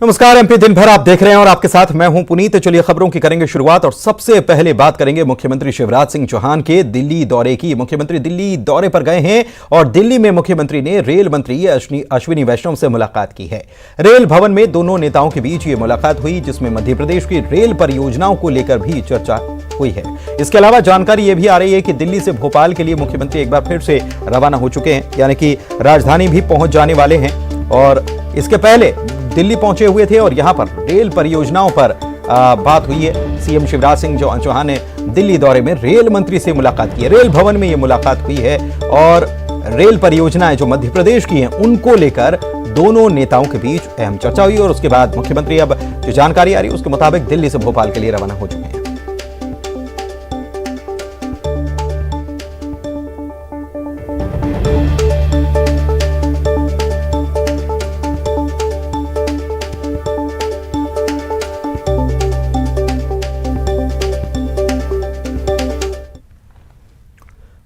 नमस्कार। एमपी दिन भर आप देख रहे हैं और आपके साथ मैं हूं पुनीत। चलिए खबरों की करेंगे शुरुआत और सबसे पहले बात करेंगे मुख्यमंत्री शिवराज सिंह चौहान के दिल्ली दौरे की। मुख्यमंत्री दिल्ली दौरे पर गए हैं और दिल्ली में मुख्यमंत्री ने रेल मंत्री अश्विनी वैष्णव से मुलाकात की है। रेल भवन में दोनों नेताओं के बीच ये मुलाकात हुई, जिसमें मध्य प्रदेश की रेल परियोजनाओं को लेकर भी चर्चा हुई है। इसके अलावा जानकारी यह भी आ रही है कि दिल्ली से भोपाल के लिए मुख्यमंत्री एक बार फिर से रवाना हो चुके हैं, यानी कि राजधानी भी पहुंच जाने वाले हैं। और इसके पहले दिल्ली पहुंचे हुए थे और यहां पर रेल परियोजनाओं पर बात हुई है। सीएम शिवराज सिंह चौहान ने दिल्ली दौरे में रेल मंत्री से मुलाकात की है। रेल भवन में यह मुलाकात हुई है और रेल परियोजनाएं जो मध्य प्रदेश की हैं उनको लेकर दोनों नेताओं के बीच अहम चर्चा हुई और उसके बाद मुख्यमंत्री अब जो जानकारी आ रही है उसके मुताबिक दिल्ली से भोपाल के लिए रवाना हो चुके हैं।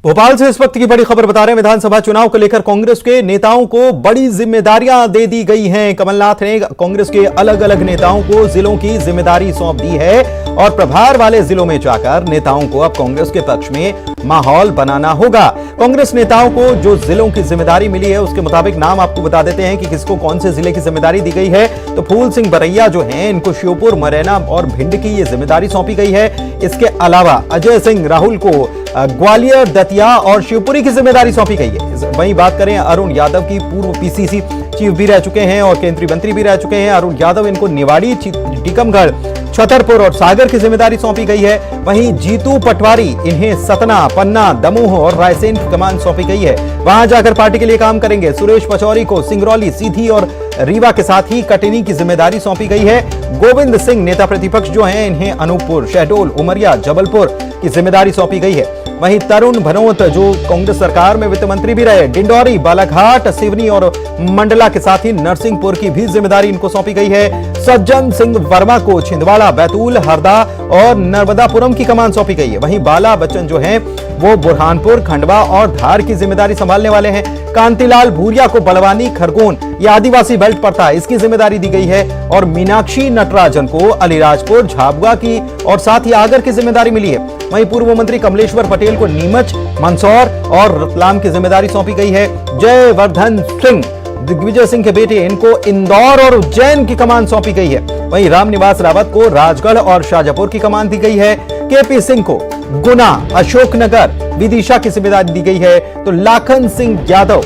भोपाल से इस वक्त की बड़ी खबर बता रहे हैं। विधानसभा चुनाव को लेकर कांग्रेस के नेताओं को बड़ी जिम्मेदारियां दे दी गई हैं। कमलनाथ ने कांग्रेस के अलग अलग नेताओं को जिलों की जिम्मेदारी सौंप दी है और प्रभार वाले जिलों में जाकर नेताओं को अब कांग्रेस के पक्ष में माहौल बनाना होगा। कांग्रेस नेताओं को जो जिलों की जिम्मेदारी मिली है उसके मुताबिक नाम आपको बता देते हैं कि किसको कौन से जिले की जिम्मेदारी दी गई है। तो फूल सिंह बरैया जो हैं इनको श्योपुर, मुरैना और भिंड की ये जिम्मेदारी सौंपी गई है। इसके अलावा अजय सिंह राहुल को ग्वालियर, दतिया और शिवपुरी की जिम्मेदारी सौंपी गई है। वहीं बात करें अरुण यादव की, पूर्व पीसीसी चीफ भी रह चुके हैं और केंद्रीय मंत्री भी रह चुके हैं अरुण यादव, इनको निवाड़ी, टीकमगढ़, छतरपुर और सागर की जिम्मेदारी सौंपी गई है। वहीं जीतू पटवारी, इन्हें सतना, पन्ना, दमोह और रायसेन की कमान सौंपी गई है। वहां जाकर पार्टी के लिए काम करेंगे। सुरेश पचौरी को सिंगरौली, सीधी और रीवा के साथ ही कटनी की जिम्मेदारी सौंपी गई है। गोविंद सिंह नेता प्रतिपक्ष जो हैं इन्हें अनूपपुर, शहडोल, उमरिया, जबलपुर की जिम्मेदारी सौंपी गई है। वहीं तरुण भनोत जो कांग्रेस सरकार में वित्त मंत्री भी रहे, डिंडौरी, बालाघाट, सिवनी और मंडला के साथ ही नरसिंहपुर की भी जिम्मेदारी इनको सौंपी गई है। सज्जन सिंह वर्मा को छिंदवाड़ा, बैतूल, हरदा और नर्मदापुरम की कमान सौंपी गई है। वहीं बाला बच्चन जो हैं वो बुरहानपुर, खंडवा और धार की जिम्मेदारी संभालने वाले हैं। कांतिलाल भूरिया को बलवानी, खरगोन, ये आदिवासी बेल्ट पड़ता है, इसकी जिम्मेदारी दी गई है। और मीनाक्षी नटराजन को अलीराजपुर, झाबुआ की और साथ ही आगर की जिम्मेदारी मिली है। वहीं पूर्व मंत्री कमलेश्वर पटेल को नीमच, मंदसौर और रतलाम की जिम्मेदारी सौंपी गई है। जयवर्धन सिंह, दिग्विजय सिंह के बेटे, इनको इंदौर और उज्जैन की कमान सौंपी गई है। वहीं रामनिवास रावत को राजगढ़ और शाजापुर की कमान दी गई है। केपी सिंह को गुना, अशोकनगर, विदिशा की जिम्मेदारी दी गई है। तो लाखन सिंह यादव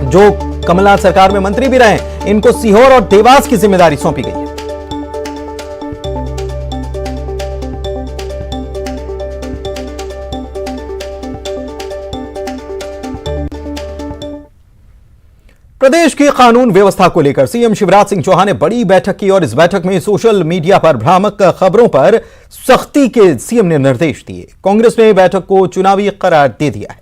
जो कमलनाथ सरकार में मंत्री भी रहे, इनको सीहोर और देवास की जिम्मेदारी सौंपी गई है। प्रदेश की कानून व्यवस्था को लेकर सीएम शिवराज सिंह चौहान ने बड़ी बैठक की और इस बैठक में सोशल मीडिया पर भ्रामक खबरों पर सख्ती के सीएम ने निर्देश दिए। कांग्रेस ने बैठक को चुनावी करार दे दिया है।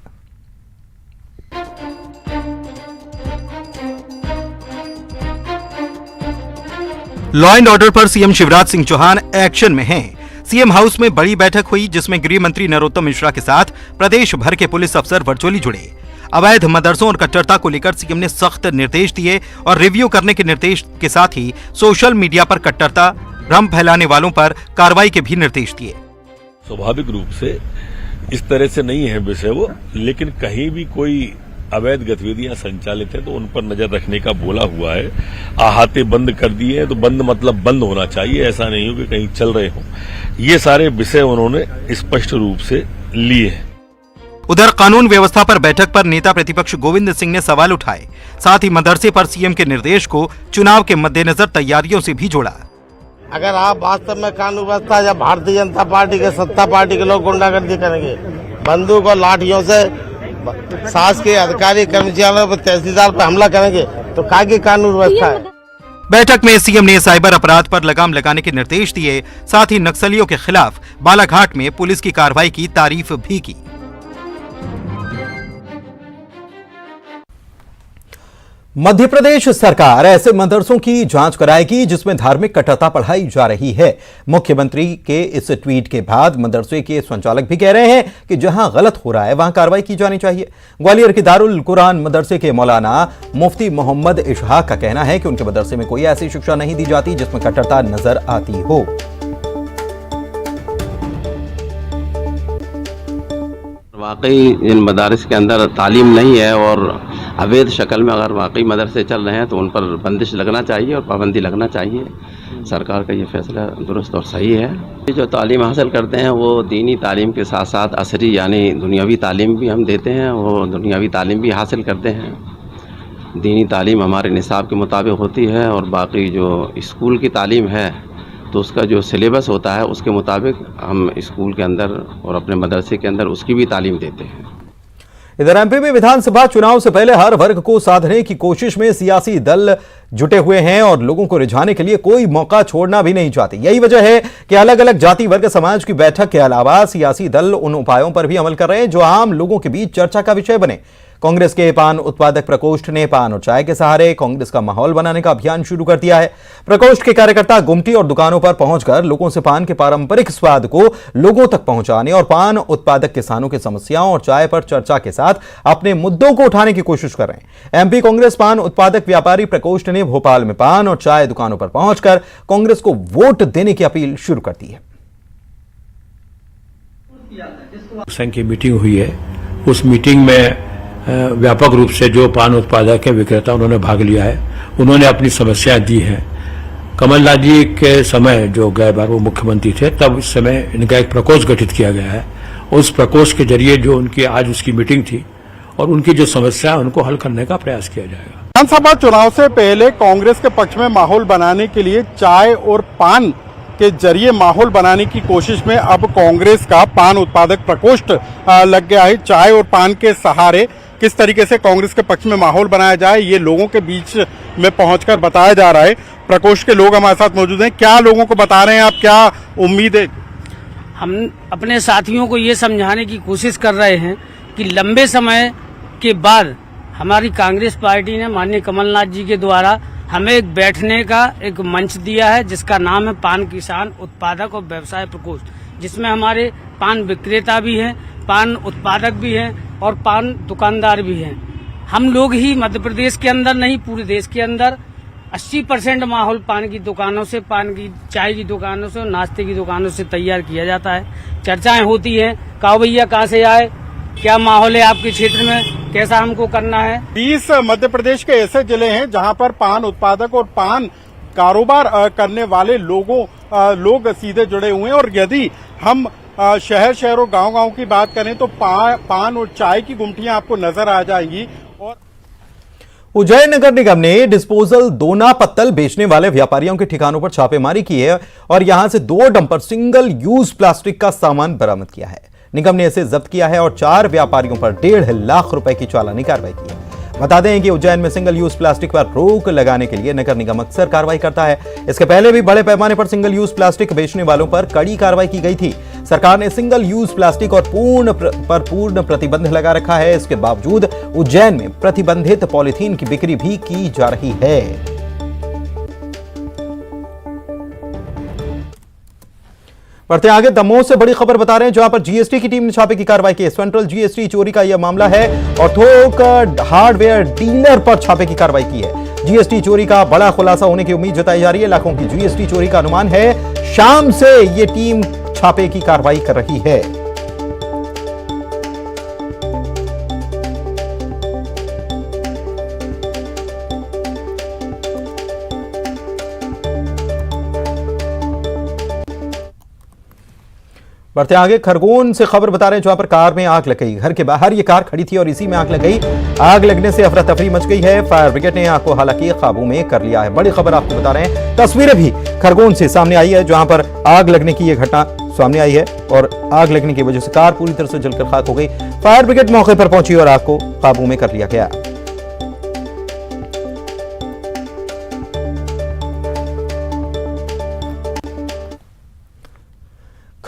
लॉ एंड ऑर्डर पर सीएम शिवराज सिंह चौहान एक्शन में हैं। सीएम हाउस में बड़ी बैठक हुई जिसमें गृह मंत्री नरोत्तम मिश्रा के साथ प्रदेश भर के पुलिस अफसर वर्चुअली जुड़े। अवैध मदरसों और कट्टरता को लेकर सीएम ने सख्त निर्देश दिए और रिव्यू करने के निर्देश के साथ ही सोशल मीडिया पर कट्टरता, भ्रम फैलाने वालों पर कार्रवाई के भी निर्देश दिए। स्वाभाविक रूप से इस तरह से नहीं है विषय वो, लेकिन कहीं भी कोई अवैध गतिविधियां संचालित है तो उन पर नजर रखने का बोला हुआ है। अहाते बंद कर दिए हैं तो बंद मतलब बंद होना चाहिए, ऐसा नहीं हो कि कहीं चल रहे हो। ये सारे विषय उन्होंने स्पष्ट रूप से लिए हैं। उधर कानून व्यवस्था पर बैठक पर नेता प्रतिपक्ष गोविंद सिंह ने सवाल उठाए। साथ ही मदरसे पर सीएम के निर्देश को चुनाव के मद्देनजर तैयारियों से भी जोड़ा। अगर आप वास्तव में कानून व्यवस्था या भारतीय जनता पार्टी के सत्ता पार्टी के लोग गुंडागर्दी करेंगे, बंदूक और लाठियों से शासकीय अधिकारी कर्मचारियों पर, तहसीलदार पर हमला करेंगे तो काकी कानून व्यवस्था है। बैठक में सीएम ने साइबर अपराध पर लगाम लगाने के निर्देश दिए। साथ ही नक्सलियों के खिलाफ बालाघाट में पुलिस की कार्रवाई की तारीफ भी की। मध्य प्रदेश सरकार ऐसे मदरसों की जांच कराएगी जिसमें धार्मिक कट्टरता पढ़ाई जा रही है। मुख्यमंत्री के इस ट्वीट के बाद मदरसे के संचालक भी कह रहे हैं कि जहां गलत हो रहा है वहां कार्रवाई की जानी चाहिए। ग्वालियर के दारुल कुरान मदरसे के मौलाना मुफ्ती मोहम्मद इशहाक का कहना है कि उनके मदरसे में कोई ऐसी शिक्षा नहीं दी जाती जिसमें कट्टरता नजर आती हो। वाकई इन मदारिस के अंदर तालीम नहीं है और अवैध शक्ल में अगर वाकई मदरसे चल रहे हैं तो उन पर बंदिश लगना चाहिए और पाबंदी लगना चाहिए। सरकार का ये फैसला दुरुस्त और सही है। ये जो तालीम हासिल करते हैं वो दीनी तालीम के साथ साथ असरी यानी दुनियावी तालीम भी हम देते हैं, वो दुनियावी तालीम भी हासिल करते हैं। दीनी तालीम हमारे निसाब के मुताबिक होती है और बाकी जो स्कूल की तालीम है तो उसका जो सिलेबस होता है उसके मुताबिक हम स्कूल के अंदर और अपने मदरसे के अंदर उसकी भी तालीम देते हैं। इधर एमपी में विधानसभा चुनाव से पहले हर वर्ग को साधने की कोशिश में सियासी दल जुटे हुए हैं और लोगों को रिझाने के लिए कोई मौका छोड़ना भी नहीं चाहते। यही वजह है कि अलग अलग जाति वर्ग समाज की बैठक के अलावा सियासी दल उन उपायों पर भी अमल कर रहे हैं जो आम लोगों के बीच चर्चा का विषय बने। कांग्रेस के पान उत्पादक प्रकोष्ठ ने पान और चाय के सहारे कांग्रेस का माहौल बनाने का अभियान शुरू कर दिया है। प्रकोष्ठ के कार्यकर्ता गुमटी और दुकानों पर पहुंचकर लोगों से पान के पारंपरिक स्वाद को लोगों तक पहुंचाने और पान उत्पादक किसानों की समस्याओं और चाय पर चर्चा के साथ अपने मुद्दों को उठाने की कोशिश कर रहे हैं। एमपी कांग्रेस पान उत्पादक व्यापारी प्रकोष्ठ ने भोपाल में पान और चाय दुकानों पर पहुंचकर कांग्रेस को वोट देने की अपील शुरू कर दी है। संघ की मीटिंग हुई है, उस मीटिंग में व्यापक रूप से जो पान उत्पादक है विक्रेता उन्होंने भाग लिया है। उन्होंने अपनी समस्याएं दी हैं। कमलनाथ जी के समय जो गए बार वो मुख्यमंत्री थे तब इस समय इनका एक प्रकोष्ठ गठित किया गया है। उस प्रकोष्ठ के जरिए जो उनकी आज उसकी मीटिंग थी और उनकी जो समस्या है उनको हल करने का प्रयास किया जाएगा। विधानसभा चुनाव से पहले कांग्रेस के पक्ष में माहौल बनाने के लिए चाय और पान के जरिए माहौल बनाने की कोशिश में अब कांग्रेस का पान उत्पादक प्रकोष्ठ लग गया है। चाय और पान के सहारे किस तरीके से कांग्रेस के पक्ष में माहौल बनाया जाए ये लोगों के बीच में पहुंचकर बताया जा रहा है। प्रकोष्ठ के लोग हमारे साथ मौजूद हैं। क्या लोगों को बता रहे हैं आप, क्या उम्मीद है? हम अपने साथियों को ये समझाने की कोशिश कर रहे हैं कि लंबे समय के बाद हमारी कांग्रेस पार्टी ने माननीय कमलनाथ जी के द्वारा हमें एक बैठने का एक मंच दिया है जिसका नाम है पान किसान उत्पादक और व्यवसाय प्रकोष्ठ, जिसमें हमारे पान विक्रेता भी हैं, पान उत्पादक भी हैं और पान दुकानदार भी हैं। हम लोग ही मध्य प्रदेश के अंदर नहीं पूरे देश के अंदर 80% माहौल पान की दुकानों से, पान की चाय की दुकानों से और नाश्ते की दुकानों से तैयार किया जाता है। चर्चाएं होती हैं, कहो भैया कहाँ से आए, क्या माहौल है आपके क्षेत्र में, कैसा हमको करना है। 20 मध्य प्रदेश के ऐसे जिले हैं जहां पर पान उत्पादक और पान कारोबार करने वाले लोग सीधे जुड़े हुए हैं और यदि हम शहर और गांव की बात करें तो पान और चाय की गुमटियां आपको नजर आ जाएंगी। और उज्जैन नगर निगम ने डिस्पोजल दोना पत्तल बेचने वाले व्यापारियों के ठिकानों पर छापेमारी की है और यहां से 2 डंपर सिंगल यूज प्लास्टिक का सामान बरामद किया है। निगम ने इसे जब्त किया है और 4 व्यापारियों पर 1.5 लाख रुपए की चालानी कार्रवाई की है। बता दें कि उज्जैन में सिंगल यूज प्लास्टिक पर रोक लगाने के लिए नगर निगम अक्सर कार्रवाई करता है। इसके पहले भी बड़े पैमाने पर सिंगल यूज प्लास्टिक बेचने वालों पर कड़ी कार्रवाई की गई थी। सरकार ने सिंगल यूज प्लास्टिक और पूर्ण प्रतिबंध लगा रखा है। इसके बावजूद उज्जैन में प्रतिबंधित पॉलीथीन की बिक्री भी की जा रही है। बढ़ते आगे, दमोह से बड़ी खबर बता रहे हैं जहां पर जीएसटी की टीम ने छापे की कार्रवाई की है। सेंट्रल जीएसटी चोरी का यह मामला है और थोक हार्डवेयर डीलर पर छापे की कार्रवाई की है। जीएसटी चोरी का बड़ा खुलासा होने की उम्मीद जताई जा रही है। लाखों की जीएसटी चोरी का अनुमान है। शाम से यह टीम छापे की कार्रवाई कर रही है। बढ़ते आगे, खरगोन से खबर बता रहे हैं जहां पर कार में आग लग गई। घर के बाहर ये कार खड़ी थी और इसी में आग लग गई। आग लगने से अफरा तफरी मच गई है। फायर ब्रिगेड ने आग को हालांकि काबू में कर लिया है। बड़ी खबर आपको बता रहे हैं, तस्वीरें भी खरगोन से सामने आई है जहां पर आग लगने की यह घटना सामने आई है और आग लगने की वजह से कार पूरी तरह से जलकर खाक हो गई। फायर ब्रिगेड मौके पर पहुंची और आग को काबू में कर लिया गया।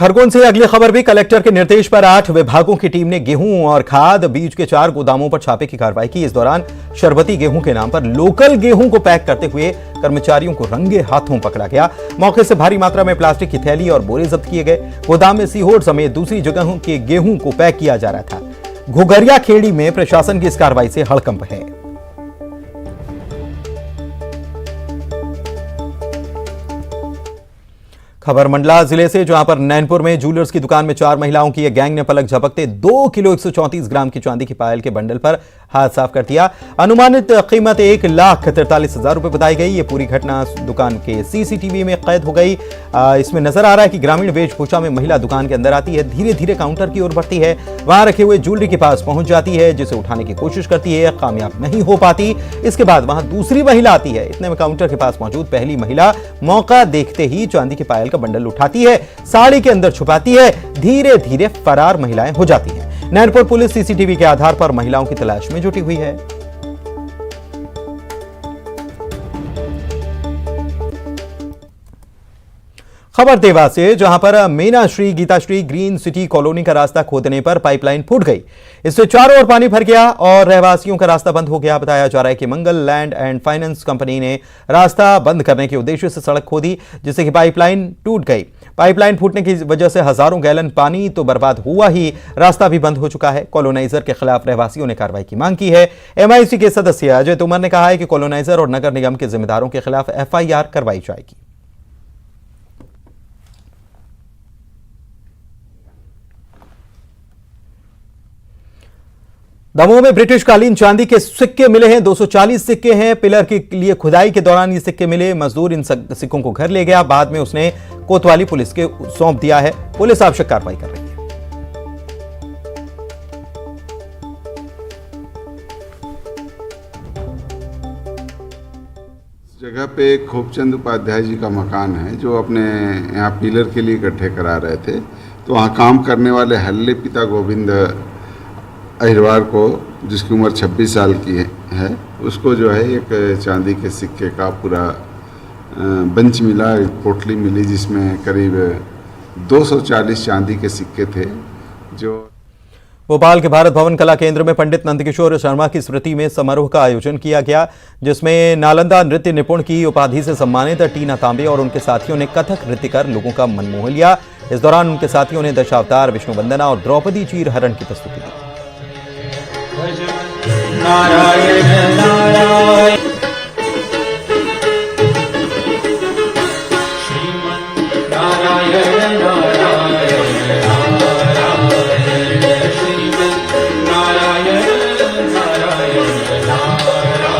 खरगोन से अगली खबर भी कलेक्टर के निर्देश पर 8 विभागों की टीम ने गेहूं और खाद बीज के 4 गोदामों पर छापे की कार्रवाई की। इस दौरान शरबती गेहूं के नाम पर लोकल गेहूं को पैक करते हुए कर्मचारियों को रंगे हाथों पकड़ा गया। मौके से भारी मात्रा में प्लास्टिक की थैली और बोरे जब्त किए गए। गोदाम में सीहोर समेत दूसरी जगहों के गेहूं को पैक किया जा रहा था। घुघरिया खेड़ी में प्रशासन की इस कार्रवाई से हड़कंप है। खबर मंडला जिले से, जहां पर नैनपुर में जूलर्स की दुकान में 4 महिलाओं की एक गैंग ने पलक झपकते 2 किलो 134 ग्राम की चांदी की पायल के बंडल पर हाथ साफ कर दिया। अनुमानित कीमत 1,43,000 रुपए बताई गई। ये पूरी घटना दुकान के सीसीटीवी में कैद हो गई। इसमें नजर आ रहा है कि ग्रामीण वेशभूषा में महिला दुकान के अंदर आती है, धीरे धीरे काउंटर की ओर बढ़ती है, वहां रखे हुए ज्वेलरी के पास पहुंच जाती है, जिसे उठाने की कोशिश करती है, कामयाब नहीं हो पाती। इसके बाद वहां दूसरी महिला आती है। इतने में काउंटर के पास मौजूद पहली महिला मौका देखते ही चांदी की पायल का बंडल उठाती है, साड़ी के अंदर छुपाती है, धीरे धीरे फरार महिलाएं हो जाती हैं। नैनपुर पुलिस सीसीटीवी के आधार पर महिलाओं की तलाश में जुटी हुई है। खबर देवास से, जहां पर Meenashri Geetashree green city colony का रास्ता खोदने पर पाइपलाइन फूट गई। इससे चारों ओर पानी भर गया और रहवासियों का रास्ता बंद हो गया। बताया जा रहा है कि मंगल लैंड एंड फाइनेंस कंपनी ने रास्ता बंद करने के उद्देश्य से सड़क खोदी, जिससे कि पाइपलाइन टूट गई। पाइपलाइन फूटने की वजह से हजारों गैलन पानी तो बर्बाद हुआ ही, रास्ता भी बंद हो चुका है। कॉलोनाइजर के खिलाफ रहवासियों ने कार्रवाई की मांग की है। एमआईसी के सदस्य अजय तोमर ने कहा है कि कॉलोनाइजर और नगर निगम के जिम्मेदारों के खिलाफ एफआईआर करवाई जाएगी। दमोह में ब्रिटिश कालीन चांदी के सिक्के मिले हैं। 240 सिक्के हैं। पिलर के लिए खुदाई के दौरान ये सिक्के मिले। मजदूर इन सिक्कों को घर ले गया, बाद में उसने कोतवाली पुलिस के सौंप दिया है। पुलिस आवश्यक कार्रवाई कर रही है। जगह पे खूबचंद उपाध्याय जी का मकान है, जो अपने यहाँ पिलर के लिए इकट्ठे करा रहे थे। तो वहाँ काम करने वाले हल्ले पिता गोविंद अहिरवार को, जिसकी उम्र 26 साल की है, उसको जो है एक चांदी के सिक्के का पूरा बंच मिला, एक पोटली मिली, जिसमें करीब 240 चांदी के सिक्के थे। जो भोपाल के भारत भवन कला केंद्र में पंडित नंदकिशोर शर्मा की स्मृति में समारोह का आयोजन किया गया, जिसमें नालंदा नृत्य निपुण की उपाधि से सम्मानित टीना तांबे और उनके साथियों ने कथक नृत्य कर लोगों का मन मोह लिया। इस दौरान उनके साथियों ने दशावतार, विष्णु वंदना और द्रौपदी चीर हरण की प्रस्तुति दी। नारायण नारायण श्रीमन नारायण नारायण नारायण श्रीमन नारायण नारायण नारायण नारायण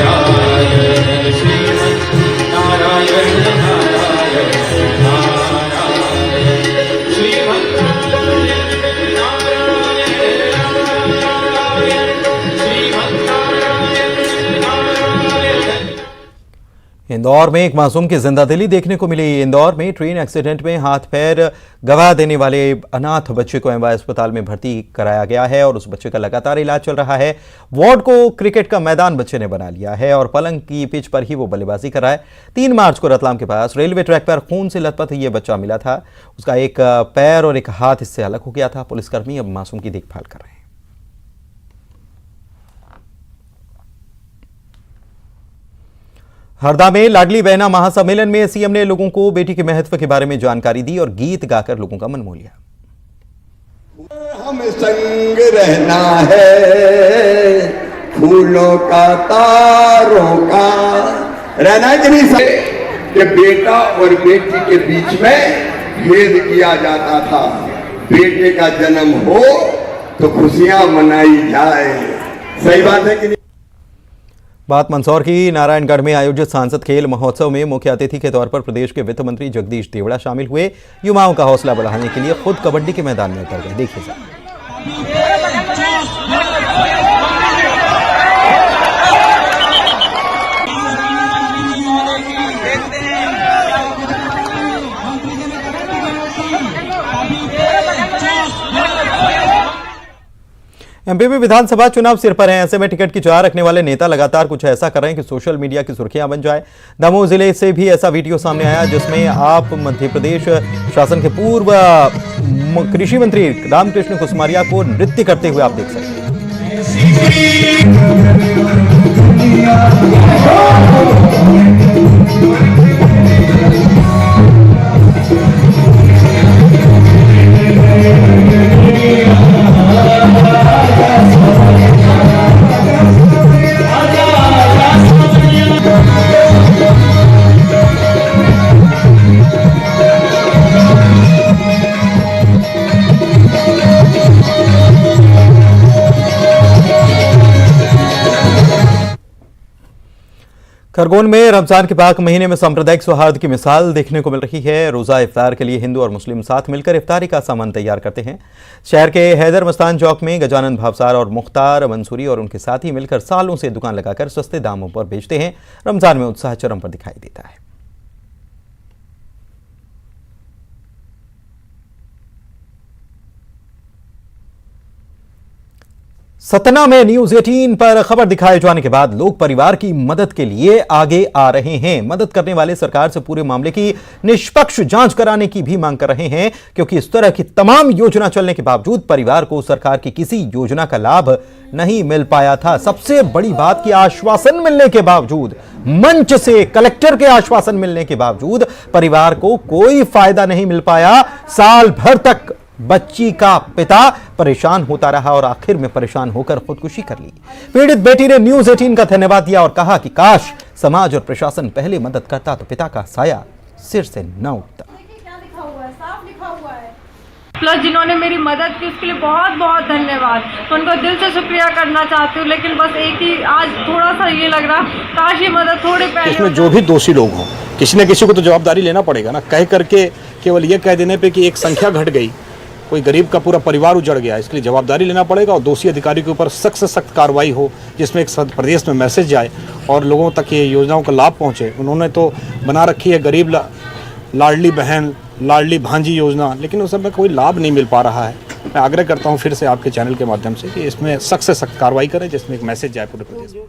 नारायण श्रीमन नारायण नारायण इंदौर में एक मासूम की जिंदादिली देखने को मिली। इंदौर में ट्रेन एक्सीडेंट में हाथ पैर गंवा देने वाले अनाथ बच्चे को एमवाई अस्पताल में भर्ती कराया गया है और उस बच्चे का लगातार इलाज चल रहा है। वार्ड को क्रिकेट का मैदान बच्चे ने बना लिया है और पलंग की पिच पर ही वो बल्लेबाजी कर रहा है। 3 मार्च को रतलाम के पास रेलवे ट्रैक पर खून से लथपथ ये बच्चा मिला था। उसका एक पैर और एक हाथ इससे अलग हो गया था। पुलिसकर्मी अब मासूम की देखभाल कर रहे हैं। हरदा में लाडली बहना महासम्मेलन में सीएम ने लोगों को बेटी के महत्व के बारे में जानकारी दी और गीत गाकर लोगों का मन मोह लिया। हम संग रहना है, फूलों का तारों का रहना कि नहीं, कि बेटा और बेटी के बीच में भेद किया जाता था। बेटे का जन्म हो तो खुशियां मनाई जाए। सही बात है कि नहीं? बात मंदसौर की। नारायणगढ़ में आयोजित सांसद खेल महोत्सव में मुख्य अतिथि के तौर पर प्रदेश के वित्त मंत्री जगदीश देवड़ा शामिल हुए। युवाओं का हौसला बढ़ाने के लिए खुद कबड्डी के मैदान में उतर गए। देखिए जरा। एमपी में विधानसभा चुनाव सिर पर हैं। ऐसे में टिकट की चाह रखने वाले नेता लगातार कुछ ऐसा कर रहे हैं कि सोशल मीडिया की सुर्खियां बन जाए। दमोह जिले से भी ऐसा वीडियो सामने आया जिसमें आप मध्य प्रदेश शासन के पूर्व कृषि मंत्री रामकृष्ण कुसमारिया को नृत्य करते हुए आप देख सकते हैं। खरगोन में रमजान के पाक महीने में सांप्रदायिक सौहार्द की मिसाल देखने को मिल रही है। रोजा इफ्तार के लिए हिंदू और मुस्लिम साथ मिलकर इफ्तारी का सामान तैयार करते हैं। शहर के हैदर मस्तान चौक में गजानन भावसार और मुख्तार मंसूरी और उनके साथी मिलकर सालों से दुकान लगाकर सस्ते दामों पर बेचते हैं। रमजान में उत्साह चरम पर दिखाई देता है। सतना में न्यूज 18 पर खबर दिखाए जाने के बाद लोग परिवार की मदद के लिए आगे आ रहे हैं। मदद करने वाले सरकार से पूरे मामले की निष्पक्ष जांच कराने की भी मांग कर रहे हैं, क्योंकि इस तरह की तमाम योजना चलने के बावजूद परिवार को सरकार की किसी योजना का लाभ नहीं मिल पाया था। सबसे बड़ी बात कि आश्वासन मिलने के बावजूद, मंच से कलेक्टर के आश्वासन मिलने के बावजूद परिवार को कोई फायदा नहीं मिल पाया। साल भर तक बच्ची का पिता परेशान होता रहा और आखिर में परेशान होकर खुदकुशी कर ली। पीड़ित बेटी ने न्यूज 18 का धन्यवाद दिया और कहा कि काश समाज और प्रशासन पहले मदद करता तो पिता का साया सिर से न उठता। क्या लिखा हुआ है? साफ लिखा हुआ है। प्लस जिन्होंने मेरी मदद की उसके लिए बहुत बहुत धन्यवाद। तो उनको दिल से शुक्रिया करना चाहती हूँ, लेकिन बस एक ही आज थोड़ा सा ये लग रहा, काश ये मदद थोड़ी पहले। इसमें जो भी दोषी लोग हों, किसी न किसी को तो जवाबदारी लेना पड़ेगा ना। कह करके केवल ये कह देने पे कि एक संख्या घट गई, कोई गरीब का पूरा परिवार उजड़ गया, इसके लिए जवाबदारी लेना पड़ेगा और दोषी अधिकारी के ऊपर सख्त से सख्त कार्रवाई हो, जिसमें एक प्रदेश में मैसेज जाए और लोगों तक ये योजनाओं का लाभ पहुंचे। उन्होंने तो बना रखी है गरीब लाडली बहन, लाडली भांजी योजना, लेकिन उस सब में कोई लाभ नहीं मिल पा रहा है। मैं आग्रह करता हूँ फिर से आपके चैनल के माध्यम से कि इसमें सख्त से सख्त कार्रवाई करें, जिसमें एक मैसेज जाए पूरे प्रदेश में।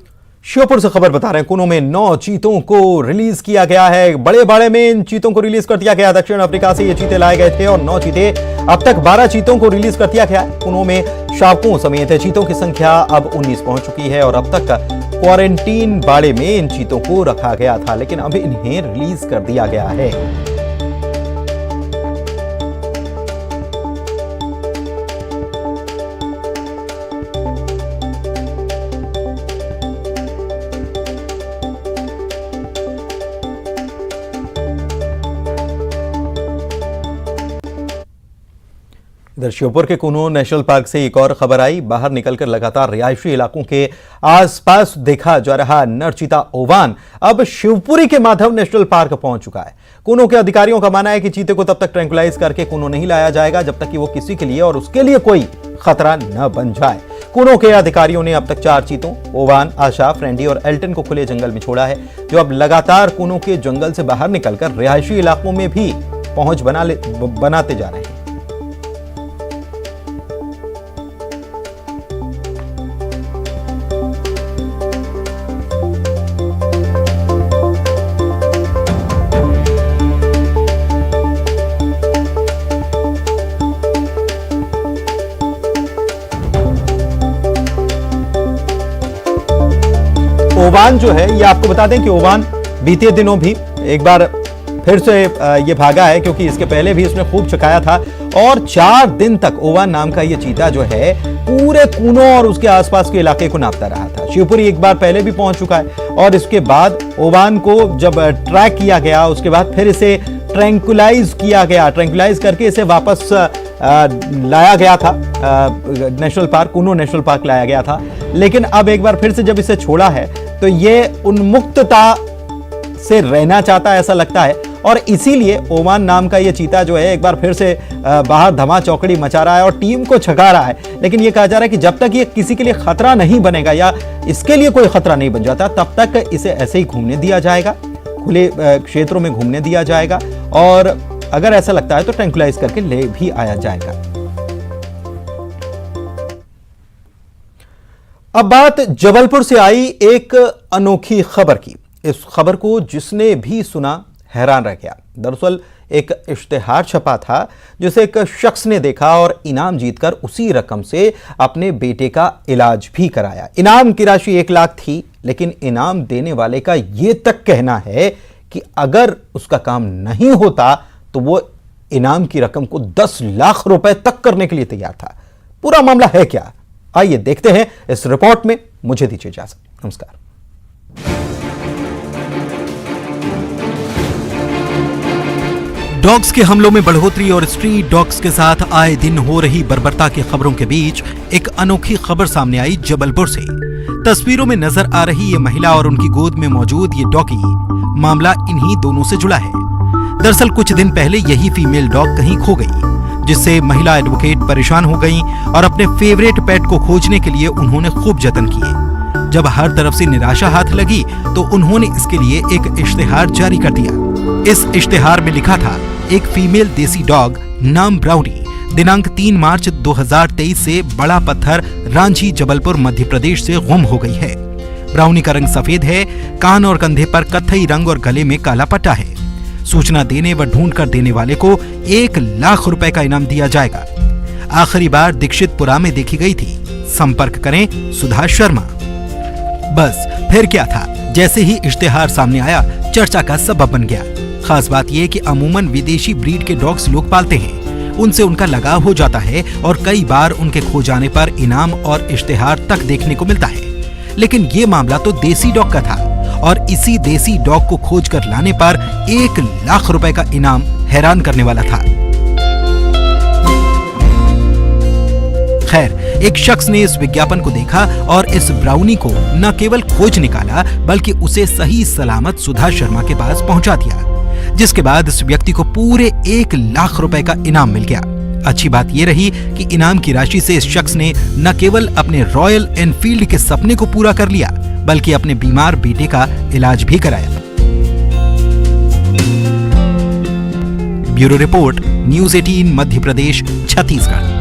श्योपुर से खबर बता रहे हैं, कुनो में 9 चीतों को रिलीज किया गया है। बड़े बाड़े में इन चीतों को रिलीज कर दिया गया। दक्षिण अफ्रीका से ये चीते लाए गए थे और 9 चीते, अब तक 12 चीतों को रिलीज कर दिया गया है। कुनो में शावकों समेत चीतों की संख्या अब 19 पहुंच चुकी है और अब तक क्वारंटीन बाड़े में इन चीतों को रखा गया था, लेकिन अब इन्हें रिलीज कर दिया गया है। इधर श्योपुर के कुनो नेशनल पार्क से एक और खबर आई। बाहर निकलकर लगातार रिहायशी इलाकों के आसपास देखा जा रहा नर चीता ओवान अब शिवपुरी के माधव नेशनल पार्क पहुंच चुका है। कुनो के अधिकारियों का मानना है कि चीते को तब तक ट्रैंकुलाइज करके कुनो नहीं लाया जाएगा जब तक कि वो किसी के लिए और उसके लिए कोई खतरा न बन जाए। कुनो के अधिकारियों ने अब तक 4 चीतों ओवान, आशा, फ्रेंडी और एल्टन को खुले जंगल में छोड़ा है, जो अब लगातार कुनो के जंगल से बाहर निकलकर रिहायशी इलाकों में भी पहुंच बनाते जा रहे हैं। ओवान जो है, ये आपको बता दें कि ओवान बीते दिनों भी एक बार फिर से ये भागा है, क्योंकि इसके पहले भी इसने खूब चकाया था और 4 दिन तक ओवान नाम का ये चीता जो है पूरे कुनो और उसके आसपास के इलाके को नापता रहा था। शिवपुरी एक बार पहले भी पहुंच चुका है और इसके बाद ओवान को जब ट्रैक किया गया, उसके बाद फिर इसे ट्रैंकुलाइज किया गया। ट्रैंकुलाइज करके इसे वापस लाया गया था नेशनल पार्क, कुनो नेशनल पार्क लाया गया था। लेकिन अब एक बार फिर से जब इसे छोड़ा है तो ये उन्मुक्तता से रहना चाहता है, ऐसा लगता है, और इसीलिए ओवान नाम का ये चीता जो है एक बार फिर से बाहर धमा चौकड़ी मचा रहा है और टीम को छका रहा है। लेकिन ये कहा जा रहा है कि जब तक ये किसी के लिए खतरा नहीं बनेगा या इसके लिए कोई खतरा नहीं बन जाता, तब तक इसे ऐसे ही घूमने दिया जाएगा, खुले क्षेत्रों में घूमने दिया जाएगा और अगर ऐसा लगता है तो ट्रैंकुलाइज करके ले भी आया जाएगा। अब बात जबलपुर से आई एक अनोखी खबर की। इस खबर को जिसने भी सुना हैरान रह गया। दरअसल एक इश्तेहार छपा था जिसे एक शख्स ने देखा और इनाम जीतकर उसी रकम से अपने बेटे का इलाज भी कराया। इनाम की राशि 1 लाख थी, लेकिन इनाम देने वाले का यह तक कहना है कि अगर उसका काम नहीं होता तो वो इनाम की रकम को 10 लाख रुपए तक करने के लिए तैयार था। पूरा मामला है क्या, आइए देखते हैं इस रिपोर्ट में। मुझे दीजिए इजाजत, नमस्कार। डॉग्स के हमलों में बढ़ोतरी और स्ट्रीट डॉग्स के साथ आए दिन हो रही बर्बरता की खबरों के बीच एक अनोखी खबर सामने आई जबलपुर से। तस्वीरों में नजर आ रही ये महिला और उनकी गोद में मौजूद ये डॉगी, मामला इन्हीं दोनों से जुड़ा है। दरअसल कुछ दिन पहले यही फीमेल डॉग कहीं खो गई, जिससे महिला एडवोकेट परेशान हो गईं और अपने फेवरेट पेट को खोजने के लिए उन्होंने खूब जतन किए। जब हर तरफ से निराशा हाथ लगी तो उन्होंने इसके लिए एक इश्तेहार जारी कर दिया। इस इश्तेहार में लिखा था, एक फीमेल देसी डॉग नाम ब्राउनी दिनांक 3 मार्च 2023 से बड़ा पत्थर रांची जबलपुर मध्य प्रदेश से गुम हो गई है। ब्राउनी का रंग सफेद है, कान और कंधे पर कत्थई रंग और गले में काला पट्टा है। सूचना देने व ढूंढ कर देने वाले को 1 लाख रुपए का इनाम दिया जाएगा। आखिरी बार दीक्षितपुरा में देखी गई थी। संपर्क करें सुधा शर्मा। बस फिर क्या था, जैसे ही इश्तेहार सामने आया चर्चा का सबब बन गया। खास बात यह कि अमूमन विदेशी ब्रीड के डॉग्स लोग पालते हैं, उनसे उनका लगाव हो जाता है और कई बार उनके खो जाने पर इनाम और इश्तेहार तक देखने को मिलता है। लेकिन ये मामला तो देसी डॉग का था और इसी देसी डॉग को खोज कर लाने पर 1 लाख रुपए का इनाम हैरान करने वाला था। खैर, एक शख्स ने इस विज्ञापन को देखा और इस ब्राउनी को न केवल खोज निकाला बल्कि उसे सही सलामत सुधा शर्मा के पास पहुंचा दिया, जिसके बाद इस व्यक्ति को पूरे 1 लाख रुपए का इनाम मिल गया। अच्छी बात यह रही कि इनाम की राशि से इस शख्स ने न केवल अपने रॉयल एनफील्ड के सपने को पूरा कर लिया बल्कि अपने बीमार बेटे का इलाज भी कराया। Bureau report, news 18 Madhya Pradesh, Chhattisgarh.